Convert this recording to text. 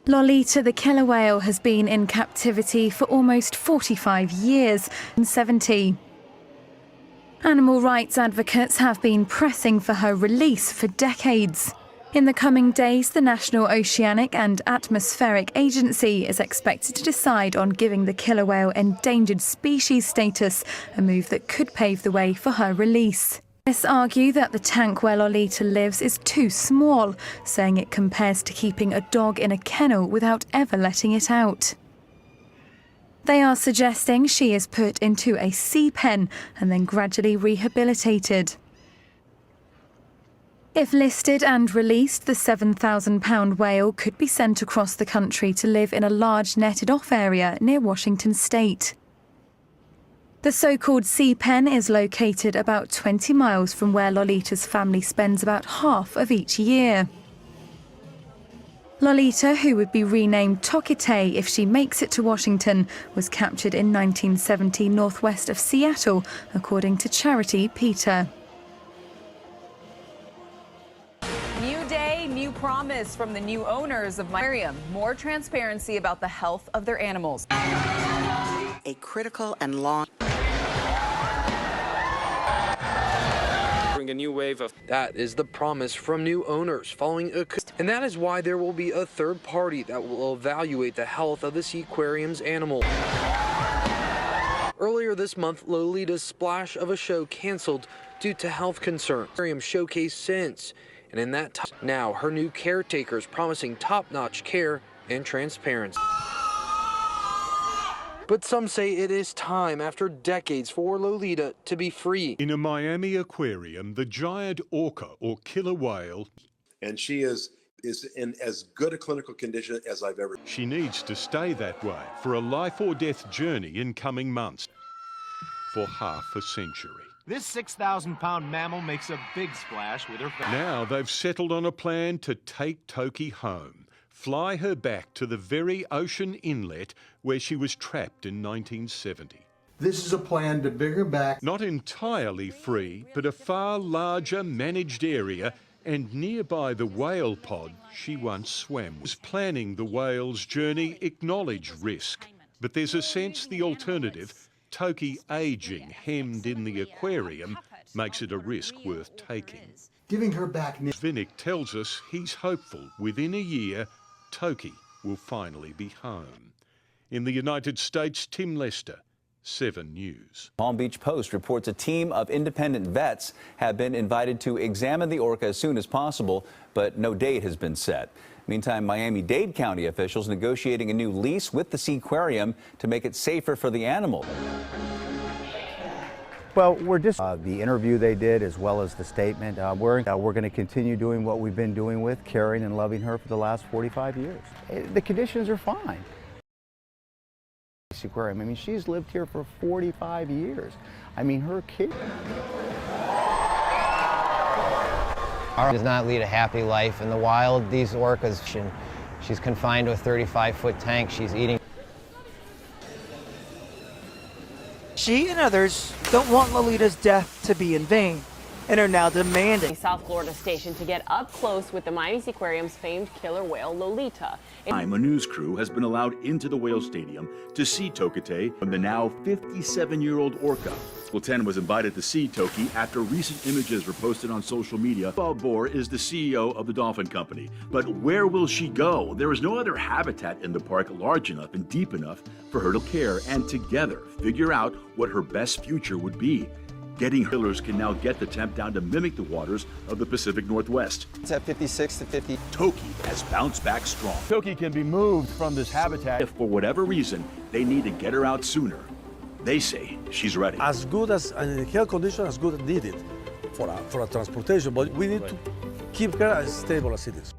Lolita the killer whale has been in captivity for almost 45 years, in 70. Animal rights advocates have been pressing for her release for decades. In the coming days, the National Oceanic and Atmospheric Agency is expected to decide on giving the killer whale endangered species status, a move that could pave the way for her release. Scientists argue that the tank where Lolita lives is too small, saying it compares to keeping a dog in a kennel without ever letting it out. They are suggesting she is put into a sea pen and then gradually rehabilitated. If listed and released, the 7,000-pound whale could be sent across the country to live in a large netted-off area near Washington state. The so-called sea pen is located about 20 miles from where Lolita's family spends about half of each year. Lolita, who would be renamed Tokitae if she makes it to Washington, was captured in 1970 northwest of Seattle, according to charity PETA. New day, new promise from the new owners of aquarium. More transparency about the health of their animals. A critical and long... A new wave of... That is the promise from new owners following a... And that is why there will be a third party that will evaluate the health of the Seaquarium's animal. Earlier this month, Lolita's splash of a show canceled due to health concerns. Aquarium showcased since, and in that time, now her new caretakers promising top-notch care and transparency. But some say it is time, after decades, for Lolita to be free. In a Miami aquarium, the giant orca, or killer whale... And she is in as good a clinical condition as I've ever... She needs to stay that way for a life-or-death journey in coming months. For half a century. This 6,000-pound mammal makes a big splash with her family. Now they've settled on a plan to take Toki home. Fly her back to the very ocean inlet where she was trapped in 1970. This is a plan to bring her back. Not entirely free, but a far larger managed area, and nearby the whale pod she once swam with. Planning the whale's journey acknowledge risk, but there's a sense the alternative, Toki aging hemmed in the aquarium, makes it a risk worth taking. Giving her back... Vinnick tells us he's hopeful within a year Toki will finally be home. In the United States, Tim Lester, 7 News. Palm Beach Post reports a team of independent vets have been invited to examine the orca as soon as possible, but no date has been set. Meantime, Miami-Dade County officials negotiating a new lease with the Seaquarium to make it safer for the animal. Well, we're just the interview they did, as well as the statement. We're going to continue doing what we've been doing with caring and loving her for the last 45 years. The conditions are fine. Aquarium. I mean, she's lived here for 45 years. I mean, her kid. Does not lead a happy life in the wild. These orcas, she's confined to a 35-foot tank. She's eating. She and others don't want Lolita's death to be in vain and are now demanding South Florida station to get up close with the Miami Seaquarium's famed killer whale Lolita. A news crew has been allowed into the whale stadium to see Tokitae from the now 57-year-old orca. Well, 10 was invited to see Toki after recent images were posted on social media. Bob Bohr is the CEO of the dolphin company. But where will she go? There is no other habitat in the park large enough and deep enough for her to care and together figure out what her best future would be. Getting killers can now get the temp down to mimic the waters of the Pacific Northwest. It's at 56 to 50. Toki has bounced back strong. Toki can be moved from this habitat. If for whatever reason they need to get her out sooner, they say she's ready. As good as in health condition, as good as needed for a transportation, but we need to keep her as stable as it is.